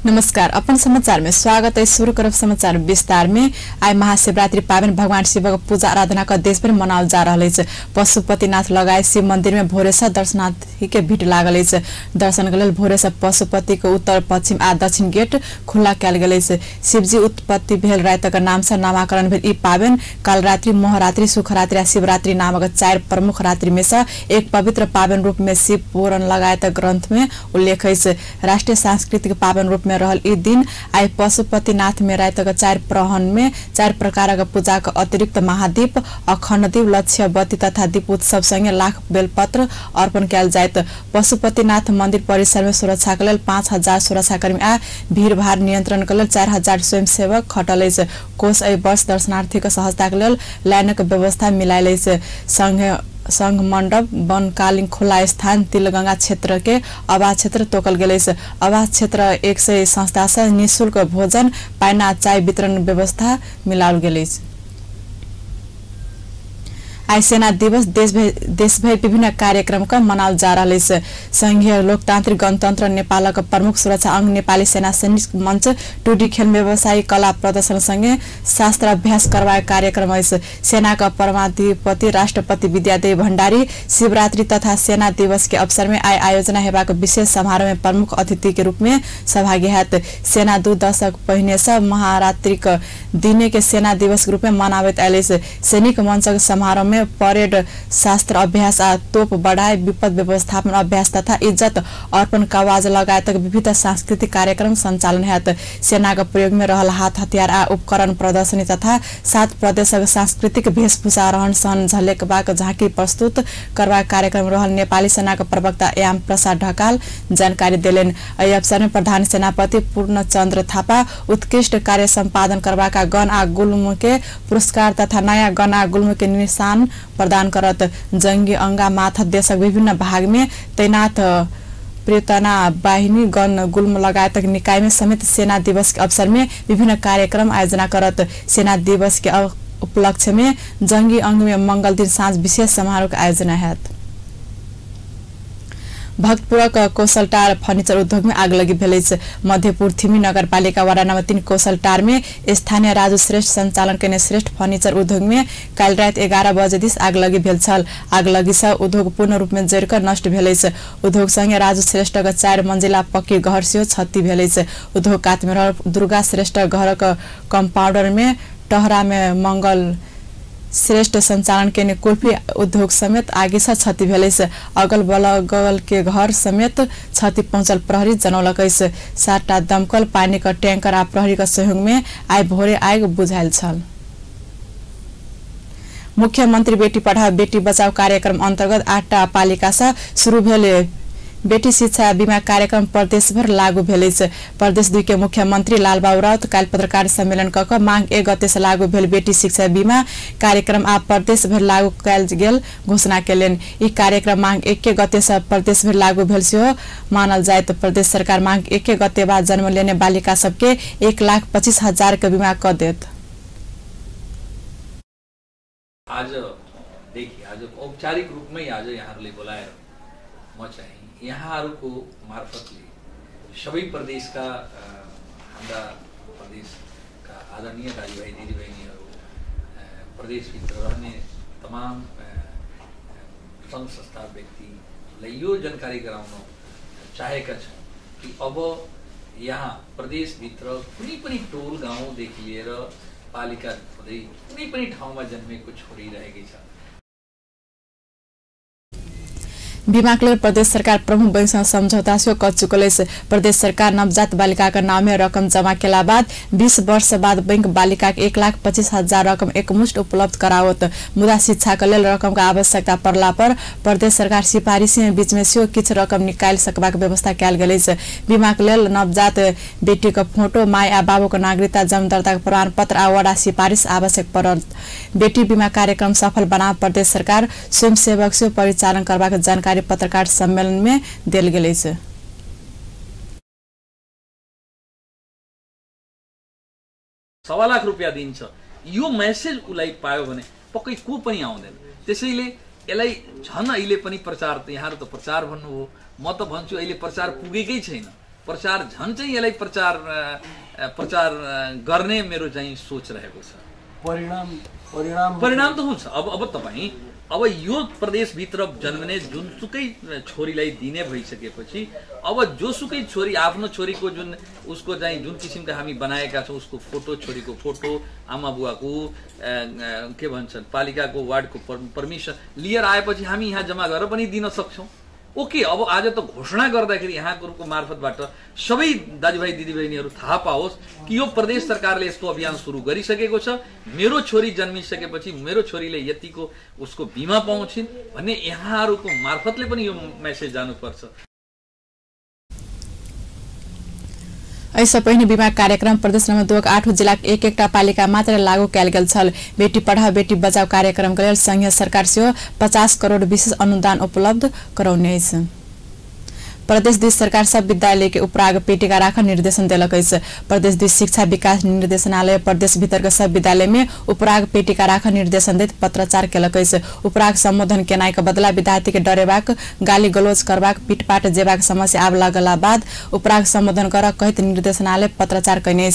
नमस्कार। अपन समाचार में स्वागत है। शुरू करब समाचार विस्तार में। आज महाशिवरात्रि पावन भगवान शिव का पूजा आराधना का देश भर मनावल जा रहा है। पशुपतिनाथ लगायत शिव मंदिर में भोरे से दर्शनार्थी के भीड़ लागल है। दर्शन के लिए भोरे से पशुपति के उत्तर पश्चिम आ दक्षिण गेट खुला कल गए। शिवजी उत्पत्ति भेल रात का नाम से नामाकरण भेल। ई पावन कालरात्रि, मोहरात्रि, सुखरात्रि आ शिवरात्रि नामक 4 प्रमुख रात्रि में से एक पवित्र पावन रूप में शिव पुराण लगायत ग्रंथ में उल्लेख है। राष्ट्रीय सांस्कृतिक पावन रूप में रहल ई दिन आई पशुपतिनाथ में रात का 4 प्रहन में 4 प्रकार का पूजा का अतिरिक्त महादीप, अखंड दीप, लक्ष्यवती तथा दीप उत्सव संगे लाख बेलपत्र अर्पण किया जाए। पशुपतिनाथ मंदिर परिसर में सुरक्षा के लिए 5000 सुरक्षाकर्मी आ भीड़ भाड़ नियंत्रण के लिए 4000 स्वयंसेवक खटल। कोष वर्ष दर्शनार्थी के सहजता के लिए लाइन के व्यवस्था मिलायल। संघ मंडप, बनकालीन खुला स्थान, तिलगंगा क्षेत्र के आवास क्षेत्र तोकल गए। आवास क्षेत्र 100 संस्था से निःशुल्क भोजन, पानी, चाय वितरण व्यवस्था मिलाल गए। आज सेना दिवस देशभर विभिन्न कार्यक्रम का मनाल जा रहा है। संघीय लोकतांत्रिक गणतंत्र नेपाल का प्रमुख सुरक्षा अंग नेपाली सेना सैनिक मंच, टूडी खेल व्यवसायी, कला प्रदर्शन संगे शास्त्र अभ्यास करवाए कार्यक्रम है। सेना का परमाधिपति राष्ट्रपति विद्यादेवी भण्डारी शिवरात्रि तथा सेना दिवस के अवसर में आयोजना हेबाक विशेष समारोह में प्रमुख अतिथि के रूप में सहभागी है। सेना 2 दशक पहिने से महारात्रि दिने के सेना दिवस के रूप में मनावत आयल। सैनिक मंच समारोह में परेड, शास्त्र अभ्यास आ तोप बढ़ाए, विपद व्यवस्थापन अभ्यास तथा इज्जत अर्पण का आवाज लगायत विविध सांस्कृतिक कार्यक्रम संचालन है। सेना का प्रयोग में रहल हाथ हथियार आ उपकरण प्रदर्शनी तथा 7 प्रदेश सांस्कृतिक वेशभूषा, रहन सहन झलकबाक झांकी प्रस्तुत करवा कार्यक्रम रहल। नेपाली सेना का प्रवक्ता याम प्रसाद ढकाल जानकारी दिलेन। एहि अवसर में प्रधान सेनापति पूर्णचंद्र थापा उत्कृष्ट कार्य संपादन करवा का गन आ गुल्म के पुरस्कार तथा नया गन आ गुल्म के निशान प्रदान करत। जंगी अंगा माथत देशक विभिन्न भाग में तैनात प्रेतना बाहिनी, गन, गुल्म लगायत निकाय में समेत सेना दिवस के अवसर में विभिन्न कार्यक्रम आयोजना करत। सेना दिवस के उपलक्ष्य में जंगी अंग में मंगल दिन सांझ विशेष समारोह का आयोजना है। भक्तपुर कोसलटार फर्नीचर उद्योग में आगलगी भेल। मध्यपुर थिमी नगरपालिका वार्ड नंबर 3 कोसलटार में स्थानीय राजू श्रेष्ठ संचालन करने श्रेष्ठ फर्नीचर उद्योग में काल रात 11 बजे दिस आगलगी भेल छल। आगलगी से उद्योग पूर्ण रूप में जरिकर नष्ट भेल। उद्योग संगे राजू श्रेष्ठ का 4 मंजिला पक्की घर से क्षति भेल। उद्योग कात में दुर्गा श्रेष्ठ घर का कंपाउंडर में टहरा में मंगल श्रेष्ठ संचालन के कुल्फी उद्योग समेत आगे से क्षति भेल। अगल बगल के घर समेत क्षति पहुंचल प्रहरी जनौलक। 7टा दमकल, पानी का टैंकर आ प्रहरी का सहयोग में आइ भोरे आग बुझायल छल। मुख्यमंत्री बेटी पढ़ाओ बेटी बचाओ कार्यक्रम अंतर्गत 8टा पालिका से शुरू भेल बेटी शिक्षा बीमा कार्यक्रम प्रदेश भर लागू भेल। प्रदेश 2 के मुख्यमंत्री लालबाबू राउत काल पत्रकार सम्मेलन कक मांग 1 गते से लागू भेल बेटी शिक्षा बीमा कार्यक्रम आ प्रदेश भर लागू कयल गेल घोषणा केलनि। ई कार्यक्रम मांग 1 गते से प्रदेश भर लागू भेल सेहो मानल जाए। तो प्रदेश सरकार मांग 1 गते बाद जन्म लेने बालिका सबके 1,25,000 के बीमा क देत। आज देखिए, आज औपचारिक रूप में आज यहाँले बोलाएर म चाहिँ यहाँहरूको मार्फतले सबै प्रदेशका हाम्रा प्रदेशका आदरणीय दाजुभाइ दिदीबहिनीहरू, प्रदेशभित्र रहने तमाम सङ्घ संस्था व्यक्तिलाई यो जानकारी गराउन चाहेका छौँ कि अब यहाँ प्रदेशभित्र कुनै पनि टोल गाउँदेखि लिएर पालिका हुँदै कुनै पनि ठाउँमा जन्मेको छोरी रहेकी छ। बीमा के लिए प्रदेश सरकार प्रमुख बैंक से समझौता से कर चुकल। प्रदेश सरकार नवजात बालिका का नाम में रकम जमा के बाद 20 वर्ष बाद बैंक बालिका के 1,25,000 रकम एकमुष्ट उपलब्ध करावत। मुदा शिक्षा के लिए रकम का आवश्यकता पड़ला पर प्रदेश सरकार सिफारिश में बीच में से किछ रकम निकाल सकबाक व्यवस्था कयल गेल। बीमा के लिए नवजात बेटी का फोटो, माय आ बाबू का नागरिकता, जन्म दर्ता प्रमाण पत्र आ वडा सिफारिश आवश्यक पड़त। बेटी बीमा कार्यक्रम सफल बना प्रदेश सरकार स्वयंसेवक से परिचालन करबाक जानकारी पत्रकार सम्मेलन में दिल गेल। 1.25 लाख रुपैयाँ दिन्छ। यो मेसेज उलाई पायो भने पक्कै को पनि आउँदैन। त्यसैले यसलाई झन् अहिले पनि प्रचार, यहाँहरु त प्रचार भन्नु हो, म त भन्छु अहिले प्रचार पुगेकै छैन। प्रचार झन् चाहिँ यसलाई प्रचार गर्ने मेरो चाहिँ सोच रहेको छ। परिणाम त हुन्छ। अब तपाईँ अब यो प्रदेशभित्र जन्मने जुनसुकै छोरीलाई दिने भइसकेपछि अब जोसुकै छोरी आफ्नो छोरीको जुन उसको चाहिँ जुन किसिमका हामी बनाएका छौँ उसको फोटो, छोरीको फोटो, आमा बुवाको के भन्छन् पालिकाको वार्डको पर्मिसन लिएर आएपछि हामी यहाँ जम्मा गरेर पनि दिन सक्छौँ। ओके, अब आज त घोषणा गर्दाखेरि यहाँको मार्फतबाट सबै दाजुभाइ दिदीबहिनीहरू थाहा पाओस् कि यो प्रदेश सरकारले यस्तो अभियान सुरु गरिसकेको छ। मेरो छोरी जन्मिसकेपछि मेरो छोरीले यतिको उसको बिमा पाउँछिन् भन्ने यहाँहरूको मार्फतले पनि यो मेसेज जानुपर्छ। ऐसा पहिने बीमा कार्यक्रम प्रदेश नम्बर 2 8 जिल्ला एक पालिका मात्र लागू कयल गेल छल। बेटी पढ़ाओ बेटी बचाओ कार्यक्रमका लेल संघीय सरकार से 50 करोड़ विशेष अनुदान उपलब्ध कराउने छ। प्रदेश द्विज सरकार सब विद्यालय के उपराग पेटिका राख निर्देशन दिलक। प्रदेश द्विज शिक्षा विकास निर्देशनालय प्रदेश भीतर सब विद्यालय में उपराग पेटिका राख निर्देशन देत पत्राचार केलक। उपराग संबोधन केनाई के बदला विद्यार्थी के डरेबाक, गाली गलोज करबाक, पीटपाट जेबाक समस्या आब लागला बाद उपराग संबोधन कर कहित निर्देशनालय पत्राचार कैने।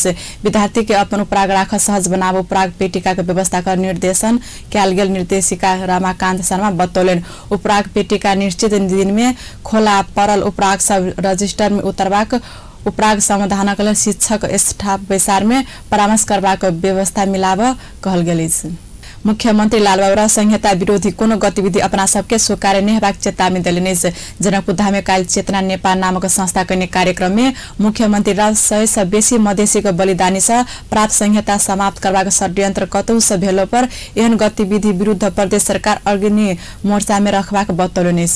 विद्यार्थी के अपन उपराग राख सहज बनाब उपराग पेटिका के व्यवस्था कर निर्देशन कयल गेल। निर्देशिका रमाकांत शर्मा बतौलन उपराग पेटिका निश्चित दिन में खोला परल उपराग सब रजिस्टर में उतरबाक, उपराग समाधानक लेल शिक्षक स्टाफ बैसार में परामर्श करबाक व्यवस्था मिलाब कहल गेल। मुख्यमंत्री लालबाबू संहिता विरोधी कोनो गतिविधि अपना सबके स्वीकार नहीं हेबाक चेतावनी देलनि। जनकपुर धाम काल चेतना नेपाल नामक संस्था कने कार्यक्रम में मुख्यमंत्री राव 100 से बेसी मधेसी को बलिदानी से प्राप्त संहिता समाप्त करबाक षड्यंत्र कतहु से भेलो पर एहन गतिविधि विरुद्ध प्रदेश सरकार अग्नि मोर्चा में रखबाक बतौलनि।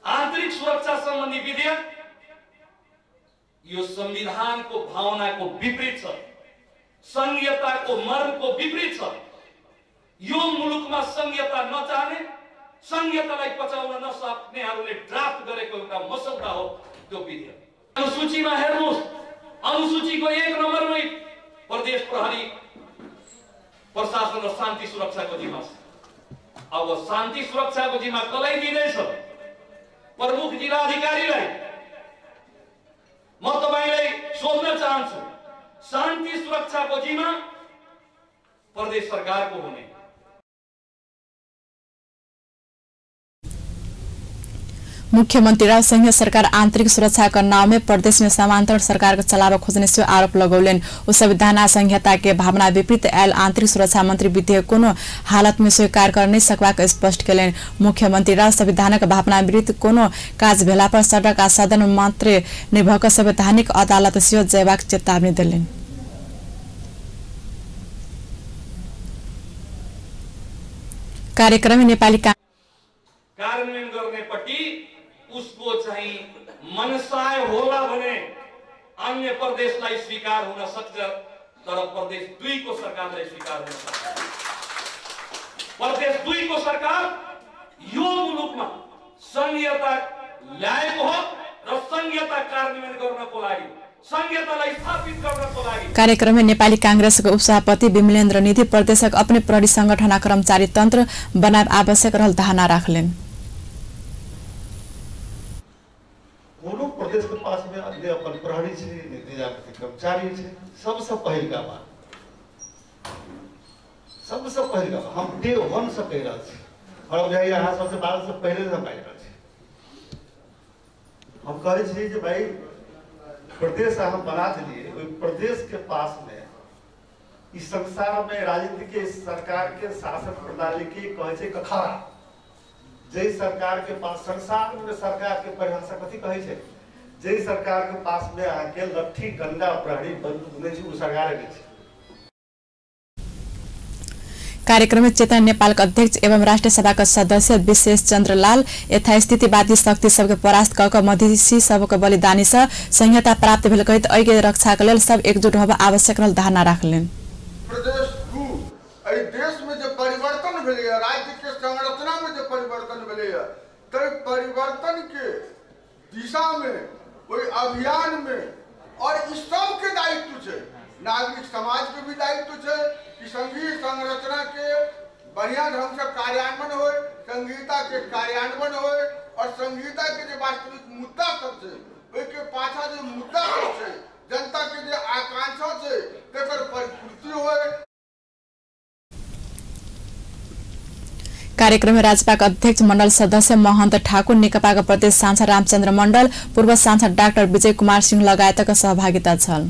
आंतरिक सुरक्षा संबंधी विधेयक यो संविधान को भावना को विपरीत छ, संघीयता को मर्म को विपरीत छ। यो मुलुक में संघीयता नचाहने, संघीयतालाई पचाउन नसक्नेहरूले ड्राफ्ट गरेको एउटा मसौदा हो त्यो विधेयक। अनुसूचीमा हेर्नुस्, अनुसूचीको 1 नम्बरमै प्रदेश प्रहरी प्रशासन र शान्ति सुरक्षाको जिम्मा छ। अब शान्ति सुरक्षाको जिम्मा कसलाई दिँदैछ? प्रमुख जिल्ला अधिकारीलाई। म तपाईलाई सोध्न चाहन्छु, शान्ति सुरक्षाको जिम्मा प्रदेश सरकारको हुने। मुख्यमंत्री राव संघीय सरकार आंतरिक सुरक्षा का नाम में प्रदेश में समांतर सरकार को चलावा खोजने से आरोप लगौलेन। उस संविधान संहिता के भावना विपरीत आयल आंतरिक सुरक्षा मंत्री विधेयक कोनो हालत में स्वीकार कर नहीं सकबाक स्पष्ट केलेन। मुख्यमंत्री राव संविधान के भावना विपरीत कोनो काज भेला पर सदन आ सदन मात्र निर्भक संवैधानिक अदालत से जयबाक चेतावनी दिलेन। कार्यक्रम में नेपाली कार्यान्वयन गर्नेपट्टि उसको चाहिँ मनसाय होला भने अन्य प्रदेशलाई स्वीकार हुन सक्छ, तर प्रदेश 2 को सरकारलाई स्वीकार हुन सक्दैन। प्रदेश 2 को सरकार यो मुलुकमा संघीयता ल्याएको हो र संघीयता कार्यान्वयन गर्नको लागि, संघीयतालाई स्थापित गर्नको लागि। कार्यक्रम में नेपाली कांग्रेस के उपसभापति विमलेन्द्र निधि प्रदेशक अपने प्रहरी संगठन कर्मचारी तंत्र बनाब आवश्यक रहल धारणा राखलेन। प्रदेश के पास में अन्य अपन प्रहरी छे, नीति कर्मचारी छे। सबसे पहिलका बात, सबसे पहिलका बात हम डे 1 से कह रहल छी और अब यहाँ सबसे 12 से पहले से कह रहल छी। हम कहे छी जे भाई प्रदेश हम बना दिए, ओइ प्रदेश के पास में इस संसार में राजनीति के सरकार के शासन प्रणाली की कहे छे कखारा। जय सरकार के पास संसार में सरकार के परिभाषा कथी कहे छे? जय सरकार के पास में आके लट्ठी डंडा प्रहरी बंदूक नहीं छे, उ सरकार के छे। कार्यक्रम में चेतना नेपाल के अध्यक्ष एवं राष्ट्रीय सभा का सदस्य विशेष चंद्र लाल यथास्थितिवादी शक्ति सबके परास्त क मधेसी सबके बलिदानी से संहिता प्राप्त भेल कहित ऐक्य रक्षा के लेल सब एकजुट होब आवश्यक रहल धारणा राखलेन। प्रदेश 2 एहि देश में जो परिवर्तन भेलै, राज्य के संरचना में जो परिवर्तन भेलै, तै परिवर्तन के दिशा में कोई अभियान में और इस सब के दायित्व छे, नागरिक समाज के भी दायित्व छे कि संघीय संरचना के बढ़िया ढंग से कार्यान्वयन हो, संहिता के कार्यान्वयन हो और संहिता के जो वास्तविक मुद्दा सब है ओहि के पाछा जो मुद्दा सब है जनता के जो आकांक्षा है तेकर परिपूर्ति हो। कार्यक्रम में राज्यपाका अध्यक्ष मण्डल सदस्य महन्त ठाकुर, नेकपाका प्रदेश सांसद रामचन्द्र मण्डल, पूर्व सांसद डाक्टर विजय कुमार सिंह लगायतका सहभागिता छन्।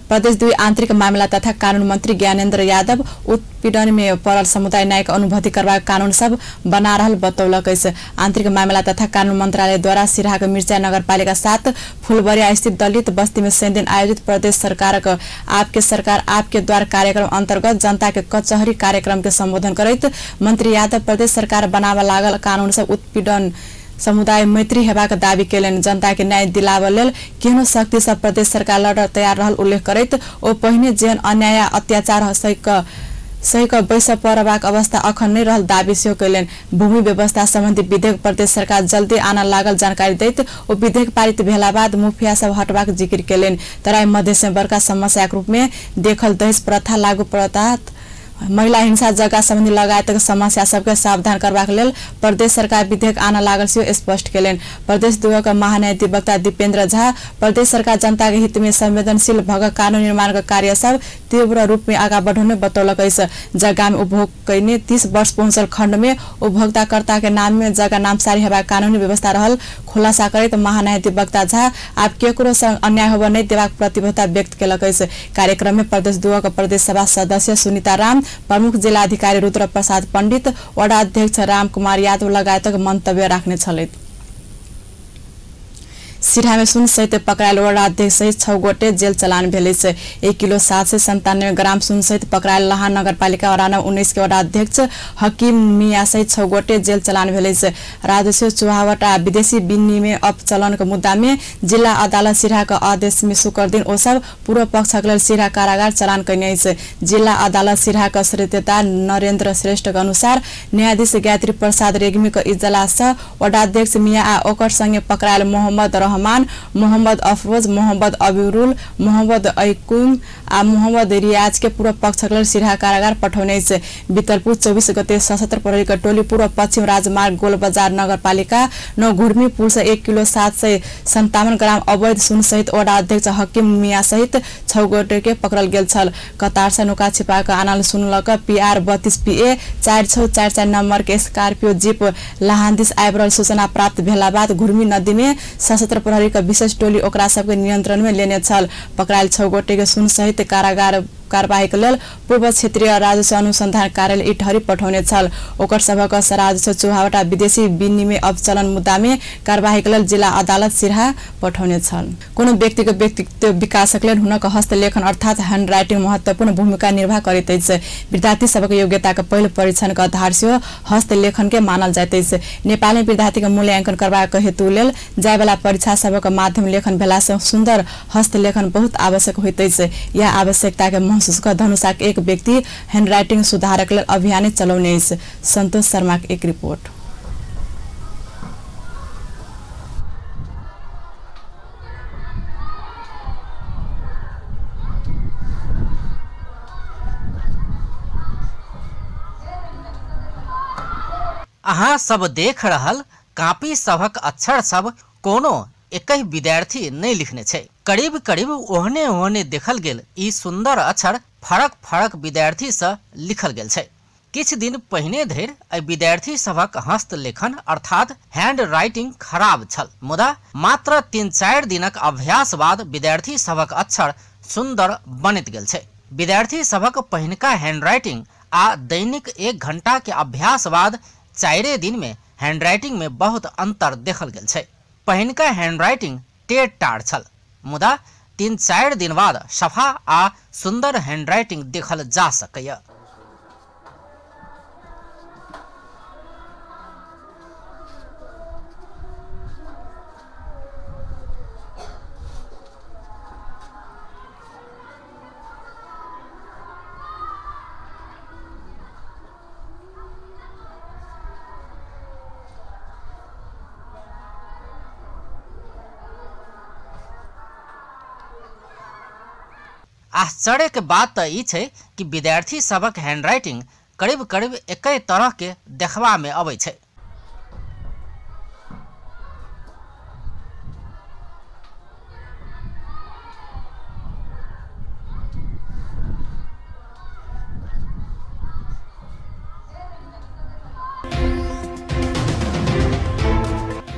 प्रदेश 2 आन्तरिक मामला तथा कानून मंत्री ज्ञानेन्द्र यादव उत्पीड़न में पड़ल समुदाय न्यायिक अनुभूति करवा कानून सब बना रहल बतौलक। आन्तरिक मामला तथा कानून मंत्रालय द्वारा सिराहा के मिर्जा नगरपालिका 7 फुलबरिया स्थित दलित बस्ती में शनि दिन आयोजित प्रदेश सरकार आपके सरकार आपके द्वार कार्यक्रम अंतर्गत जनता के कचहरी कार्यक्रम के संबोधन करैत मंत्री यादव प्रदेश सरकार बनावा लागल कानून सब उत्पीड़न समुदाय मैत्री हेबाक दावी केलनि। जनता के न्याय दिलावा लेल केहनो शक्ति सब प्रदेश सरकार लड़ तैयार रहल उल्लेख करैत ओ पहिने जेहन अन्याय अत्याचार सहिक बैस परबाक अवस्था अखन नै रहल दावी सेहो केलनि। भूमि व्यवस्था सम्बन्धी विधेयक प्रदेश सरकार जल्दी आना लागल जानकारी दैत ओ विधेयक पारित भेला बाद मुखिया सब हटबाक जिक्र केलनि। तराई मधेश में बड़का समस्या के रूप में देखल दहेज प्रथा लागू प्रथा महिला हिंसा जगह संबंधी लगायत समस्या सबके सावधान करबाक लेल प्रदेश सरकार विधेयक आना लागल से स्पष्ट केलनि। प्रदेश 2 का महान्यायाधिवक्ता दीपेन्द्र झा प्रदेश सरकार जनता के हित में संवेदनशील भग कानून निर्माण का कार्य सब तीव्र रूप में आगा बढ़ाने बतौलक। जगह में उपभोग कैने 30 वर्ष पहुंचल खंड में उपभोक्ताकर्ता के नाम में जगह नामसारी हेबाक कानूनी व्यवस्था रहल खुलासा करैत महान्यायाधिवक्ता झा आप केकरो संग अन्याय होबा नै देबाक प्रतिबद्धता व्यक्त केलक। कार्यक्रम में प्रदेश 2 का प्रदेश सभा सदस्य सुनीता राम, प्रमुख जिला अधिकारी रुद्र प्रसाद पंडित, वडा अध्यक्ष राम कुमार यादव लगायत मंतव्य राख्ने छलैत। सिराहा में सुन सहित पकड़ायल वडा अध्यक्ष सहित 6 गोटे जेल चलान भेल। 1 किलो 797 ग्राम सुन सहित पकड़ायल लहान नगरपालिका वडा 19 के वडा अध्यक्ष हकीम मिया सहित 6 गोटे जेल चलान भेल। राजस्व चुहावट आ विदेशी विनिमय अपचलन के मुद्दा में जिला अदालत सिराहा के आदेश में शुक्र दिन ओ सब पूर्व पक्षक लेल सिराहा कारागार चलान कयने अछि। जिला अदालत सिराहा के श्रेष्ठता नरेन्द्र श्रेष्ठ के अनुसार न्यायाधीश गायत्री प्रसाद रेग्मी के इजलास वडा अध्यक्ष मिया आ ओकर संगे पकड़ायल मोहम्मद रहमान, मोहम्मद अफरोज, मोहम्मद अबिरुल, मोहम्मद ऐकुम आ मोहम्मद रियाज के पूर्व पक्षक लेल सिराहा कारागार पठाउने छै। बितरपुर 24 गते सशस्त्र प्रहरी के टोली पूर्व पश्चिम राजमार्ग गोल बजार नगरपालिका 9 घुर्मी पुल से 1 किलो 757 ग्राम अवैध सुन सहित वडा अध्यक्ष हकीम मिया सहित 6 गोटे के पकड़ल गेल छल। कतार से नुका छिपा के आनल सुनलक PR 32 PA 4644 नंबर के स्कॉर्पियो जीप लहानदिस आइबरल सूचना प्राप्त भेला बाद घुर्मी नदी में सशस्त्र प्रहरी का विशेष टोली ओकरा सबके नियंत्रण में लेने छल। पकड़ायल 6 गोटे के सुन सहित कारागार कार्यवाही के लेल पूर्व क्षेत्रीय राजस्व अनुसंधान कार्यालय इटहरी पठाउने छल। ओकर सबक राजस्व चुहावट आ विदेशी विनिमय अपचलन मुद्दा में कार्यवाही के लेल जिला अदालत सिराहा पठाउने छल। कोनो व्यक्ति के व्यक्तित्व विकासक लेल हुनक हस्तलेखन अर्थात हैंड राइटिंग महत्वपूर्ण भूमिका निर्वाह करैत अछि। विद्यार्थी सबक योग्यता के पहिल परीक्षण के आधार से हस्तलेखन के मानल जाइत अछि। नेपाल में विद्यार्थी के मूल्यांकन करबाक हेतु लेल जाय वाला परीक्षा सबक माध्यम लेखन भेला से सुंदर हस्तलेखन बहुत आवश्यक होइत अछि। यह आवश्यकता के महसूस कर धनुषाक एक व्यक्ति हैंड राइटिंग सुधारक लेल अभियान चलाउने अछि। संतोष शर्मा के एक रिपोर्ट। अहाँ सब देख रहल कापी सबक अक्षर सब कोनो एक ही विद्यार्थी नहीं लिखने छे। करीब करीब ओहने ओहने देखल गेल ई सुंदर अक्षर फरक फरक विद्यार्थी से लिखल गेल छे। किछ दिन पहिने धरि एहि विद्यार्थी सबक हस्तलेखन अर्थात हैंड राइटिंग खराब छल, मुदा मात्र 3-4 दिनक अभ्यास बाद विद्यार्थी सबक अक्षर सुंदर बनैत गेल छे। विद्यार्थी सबक पहिनका हैंड राइटिंग आ दैनिक 1 घंटा के अभ्यास बाद 4 दिन में हैंड राइटिंग में बहुत अंतर देखल गेल छे। पहिनका हैंड राइटिंग टेढ़ टाढ़ छल, मुदा 3-4 दिन बाद सफा आ सुंदर हैंड राइटिंग देखल जा सकैय। आश्चर्य के बात तो ई छे कि विद्यार्थी सबक हैंड राइटिंग करीब करीब एकै तरह के देखबा में अबै छै।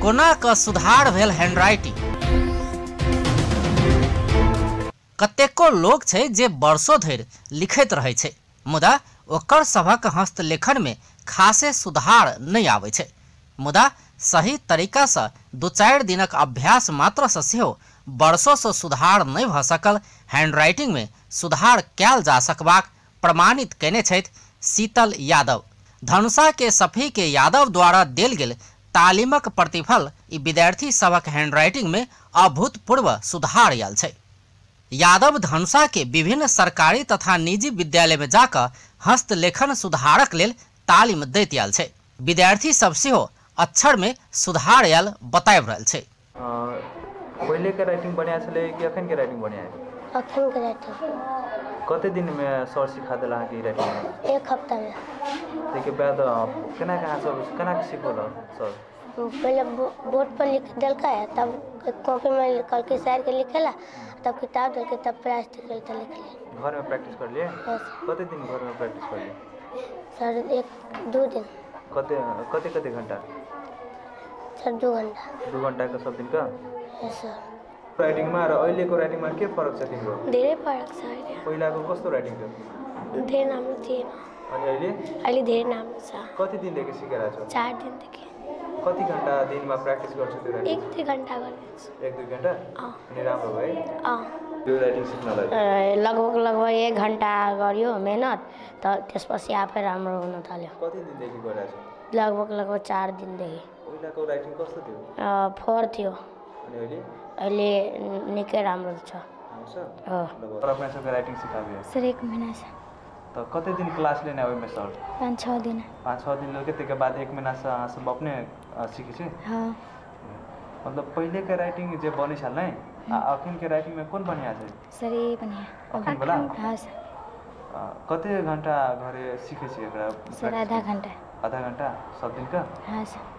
कोना का सुधार भेल हैंडराइटिंग। कतेको लोग छै जे वर्षों धरि लिखैत रहै छै, मुदा ओकर सभक हस्तलेखन में खासे सुधार नहीं आबै छै। मुदा सही तरीका से 2-4 दिनक अभ्यास मात्र से सेहो वर्षों से सुधार नहीं भ सकल हैंडराइटिंग में सुधार कयल जा सकबाक प्रमाणित केने छथि शीतल यादव। धनुषा के सफी के यादव द्वारा देल गेल तालीमक प्रतिफल ई विद्यार्थी सबक हैंडराइटिंग में अभूतपूर्व सुधार आयल छै। यादव धनुषा के विभिन्न सरकारी तथा निजी विद्यालय में जाकर हस्तलेखन सुधारक लेल तालीम दैत आयल छै। विद्यार्थी सब सेहो अक्षर में सुधार आयल बताबि रहल छै। पहले के राइटिंग बढ़िया छले कि अखन के राइटिंग बढ़िया है? अखन के राइटिंग। कते दिन में सर सिखा देला कि राइटिंग? 1 हफ्ता में। देखिए बाद केना कहाँ सब केना सिखोला सर? पहले बोर्ड पर लिख देलका है, तब कॉपी में कल के शायर के लिखेला, तब किताब देलके, तब प्रैक्टिकल तो लिख लिए। घर में प्रैक्टिस कर लिए? कते दिन घर में प्रैक्टिस कर लिए? सर 1-2 दिन। कते घंटा? सर 2 घंटा। 2 घंटा का सब दिन का? यस सर। राइटिंग में र अहिले को राइटिंग में के फरक छ तिम्रो? धेरै फरक छ अहिले। पहिला को कस्तो राइटिङ थियो? धेरै राम्रो थिएन। अनि अहिले धेरै राम्रो छ। कति दिन देखि सिकेर छौ? 4 दिन देखि। कति घंटा दिन में प्रैक्टिस गर्छौ त्यो राइटिङ? 1-2 घंटा गर्छु। 1-2 घंटा? अनि राम्रो भयो? त्यो राइटिङ सिक्नलाई लगभग 1 घंटा गर्यो मेहनत, त त्यसपछि आफै राम्रो हुन थाल्यो। कति दिन देखि गरिरहेछ? लगभग 4 दिन देखि। पहिलाको राइटिङ कस्तो थियो? 4 थियो। अनि अहिले निकै राम्रो छ। और अपने सबके राइटिंग सिखाबे? सर 1 महीना से। तो कते दिन क्लास लेने आवे में सर? 5-6 दिन। 5-6 दिन लोगे के बाद 1 महीना से सब अपने सीखे छे? हाँ। मतलब पहले के राइटिंग जे बने छल नै अखन के राइटिंग में कौन बढ़िया छै? सर ये बढ़िया। अखन वाला? हाँ सर। कते घंटा घरे सीखे छी एकरा? सर आधा घंटा। आधा घंटा सब दिन का? हाँ सर।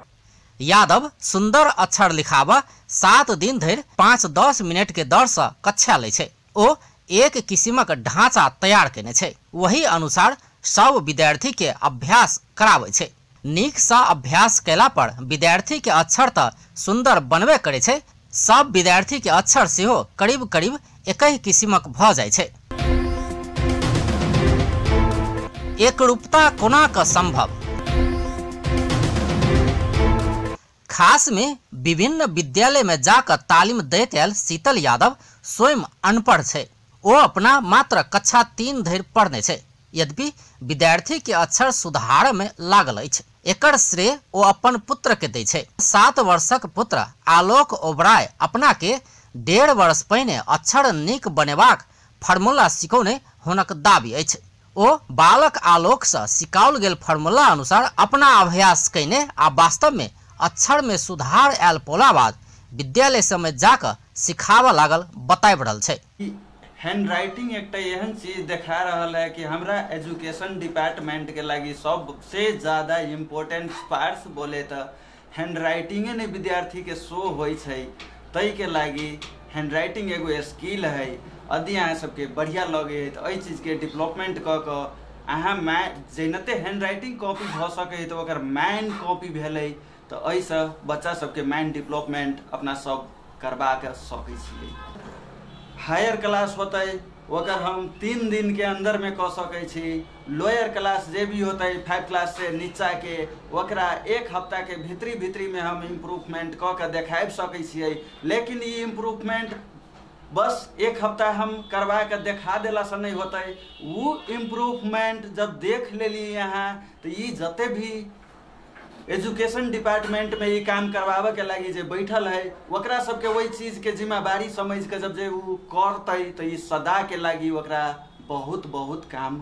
यादव सुंदर अक्षर लिखाबा 7 दिन धरि 5-10 मिनट के दर से कक्षा लै छै। ओ एक किस्मक ढांचा तैयार केने छै, वही अनुसार सब विद्यार्थी के अभ्यास कराबै छै। नीक सा अभ्यास कैला पर विद्यार्थी के अक्षर त सुंदर बनबे करे छै, सब विद्यार्थी के अक्षर सेहो करीब करीब एकही किस्मक भ जाय छै। एकरूपता कोना क संभव? खास में विभिन्न विद्यालय में जाकर तालीम दैत आयल शीतल यादव स्वयं अनपढ़ छै। वो अपना मात्र कक्षा 3 धरि पढ़ने छै, यद्यपि विद्यार्थी के अक्षर सुधार में लागल अछि। एकर श्रेय वो अपन पुत्र के दै छै। 7 वर्षक पुत्र आलोक ओबराय अपना के 1.5 वर्ष पहिने अक्षर नीक बनेबाक फार्मूला सिखौने हुनक दाबी अछि। ओ बालक आलोक से सिखाओल गेल फार्मूला अनुसार अपना अभ्यास कयने आ वास्तव में अक्षर में सुधार आयल पोला बाद विद्यालय सब में जाकर सिखावा लागल बताब रहल छै। हैंड राइटिंग एक एहन चीज देखा रहल है कि हमरा एजुकेशन डिपार्टमेंट के लगी सबसे ज्यादा इम्पोर्टेंट पार्ट्स बोले तो हैंड राइटिंगे ने विद्यार्थी के शो होई छै। तई के लगी हैंड राइटिंग एगो स्किल है। यदि अहाँ सबके बढ़िया लगे है तो एहि चीज के डेवलपमेंट क अहाँ जेनते हैंड राइटिंग कॉपी भ सके तो ओकर माइंड कॉपी भेलै तो ऐसे बच्चा सबके माइंड डेवलपमेंट अपना सब करवा के सकै छियै। हायर क्लास होते ओकर हम 3 दिन के अंदर में कह सकै छी। लोअर क्लास जे भी होते 5 क्लास से नीचा के ओकरा 1 हफ्ता के भीतरी में हम इम्प्रूवमेंट क के देखाब सकै छियै। लेकिन ये इम्प्रूवमेंट बस 1 हफ्ता हम करवा के देखा देला से नहीं होते। वो इम्प्रूवमेंट जब देख लेली यहाँ तो ये जते भी एजुकेशन डिपार्टमेंट में ये काम करवावे के लगी जे बैठल है ओकरा सबके वही चीज के जिम्मेवारी समझ के जब जे वो करते तो ये सदा के लगी ओकरा बहुत काम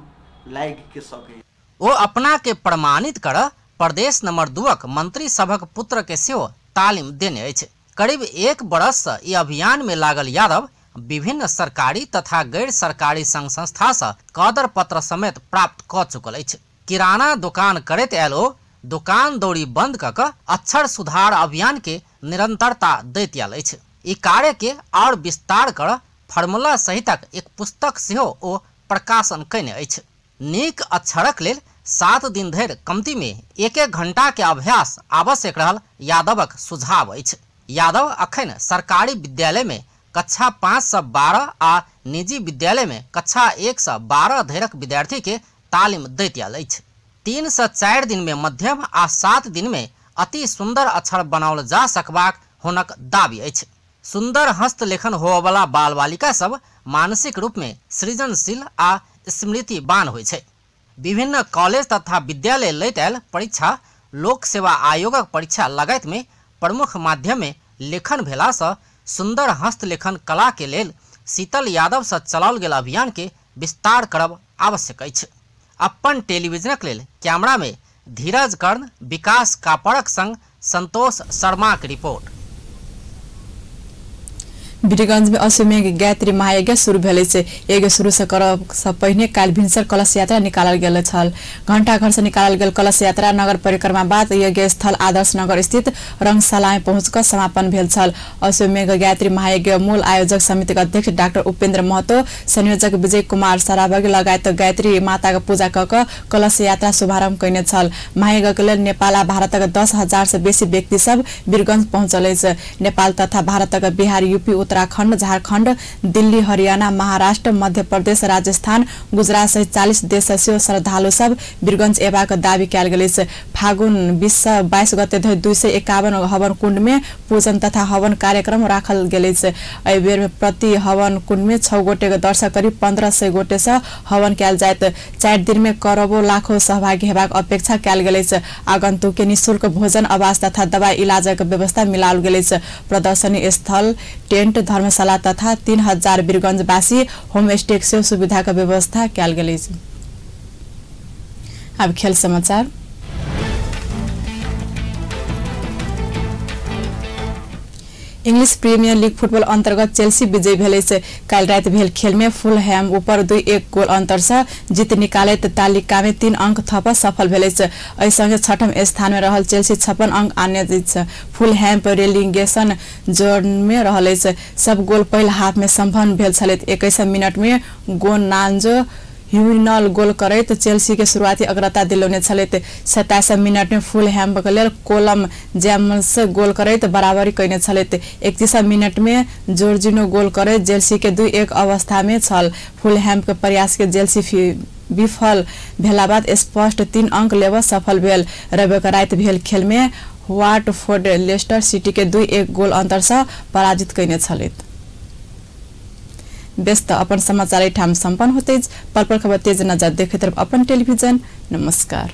लाग के सके। वो अपना के प्रमाणित कर प्रदेश नंबर 2 मंत्री सभक पुत्र के सेहो तालीम देने अछि। करीब 1 बरस से ई अभियान में लागल यादव विभिन्न सरकारी तथा गैर सरकारी संघ संस्था से कदर पत्र समेत प्राप्त क चुकल अछि। किराना दुकान करैत आयल ओ दुकान दौड़ी बंद कऽ अक्षर सुधार अभियान के निरंतरता दैत आयल अछि। ई कार्य के और विस्तार कर फार्मूला सहितक एक पुस्तक सेहो ओ प्रकाशन कयने अछि। नीक अक्षरक लेल 7 दिन धरि कमती में 1 घंटा के अभ्यास आवश्यक रहल यादवक सुझाव अछि। यादव अखन सरकारी विद्यालय में कक्षा 5 से 12 आ निजी विद्यालय में कक्षा 1 से 12 धरिक विद्यार्थी के तालीम दैत आयल अछि। 3 से 4 दिन में मध्यम आ 7 दिन में अति सुंदर अक्षर बनाओल जा सकबाक हुनक दाबी अछि। सुंदर हस्तलेखन होबवला बाल बालिका सब मानसिक रूप में सृजनशील आ स्मृतिवान होइ छै। विभिन्न कॉलेज तथा विद्यालय लैत आयल परीक्षा लोक सेवा आयोगक परीक्षा लगायत में प्रमुख माध्यम में लेखन भेला से सुंदर हस्तलेखन कला के लेल शीतल यादव से चलाओल गेल अभियान के विस्तार करब आवश्यक अछि। अपन टेलीविजनक लेल कैमरा में धीरज कर्ण, विकास कापड़क संग संतोष शर्मा की रिपोर्ट। वीरगंज में अश्वमेघ गायत्री महायज्ञ शुरू भेल छै। यज्ञ शुरू से करब से पहिने काल भिनसर कलश यात्रा निकालल गेल छल। घंटा घर से निकालल गेल कलश यात्रा नगर परिक्रमा बाद यज्ञ स्थल आदर्श नगर स्थित रंगशाला में पहुंचकर समापन भेल छल। अश्वमेघ गायत्री महायज्ञ मूल आयोजक समिति के अध्यक्ष डॉक्टर उपेंद्र महतो, संयोजक विजय कुमार सरावग लगायत गायत्री माता के पूजा कऽ कलश यात्रा शुभारंभ कयने छल। महायज्ञ के लेल नेपाल आ भारतक 10,000 से बेसी व्यक्ति सब वीरगंज पहुंचल अछि। नेपाल तथा भारतक बिहार, यूपी, उत्तराखंड, झारखंड, दिल्ली, हरियाणा, महाराष्ट्र, मध्य प्रदेश, राजस्थान, गुजरात सहित 40 देश से श्रद्धालु सब वीरगंज एबाक दावी कयल गेल अछि। फागुन 22 गते धरि 251 हवन कुंड में पूजन तथा हवन कार्यक्रम राखल गेल अछि। एहि बेर में प्रति हवन कुंड में 6 गोटे के दर्शक करीब 1500 गोटे से हवन कयल जायत। 4 दिन में करोड़ों लाखों सहभागी हेबाक अपेक्षा कयल गेल अछि। आगंतुक के निःशुल्क भोजन, आवास तथा दवाई इलाजक व्यवस्था मिलाओल गेल अछि। प्रदर्शनी स्थल, टेंट, धर्मशाला तथा 3000 वीरगंजवासी होम स्टे से सुविधा का व्यवस्था कयल गेल अछि। अब खेल समाचार। इंग्लिश प्रीमियर लीग फुटबॉल अंतर्गत चेल्सी विजयी भेल अछि। काल रात भेल खेल में फुलहैम ऊपर 2-1 गोल अंतर से जीत निकालैत तालिका में 3 अंक थप सफल भेल अछि। एहि संगे 6म स्थान में रहल चेल्सी 56 अंक आने अछि। फुलहैम पर रेलिगेशन जोन में रहल अछि। सब गोल पहिल हाफ में संपन्न भेल छल। 21 मिनट में गोनांजो ह्यूनल गोल करैत चेल्सी के शुरुआती अग्रता दिलौने छलैत। 27 मिनट में फुलहैम के लेल कोलम जेम्स गोल करैत बराबरी कयने छलैत। 31 मिनट में जॉर्जिनो गोल करैत चेल्सी के 2-1 अवस्था में छल। फुलहैम के प्रयास के चेल्सी विफल भेला बाद स्पष्ट 3 अंक लेब सफल भेल। रविवार रात भेल खेल में वाटफोर्ड लेस्टर सिटी के 2-1 गोल अंतर से पराजित कयने छलैत। व्यस्त अपन समाचार ठाम संपन्न होते। पल पल खबर तेज नजर देखे तरफ अपन टेलीविजन। नमस्कार।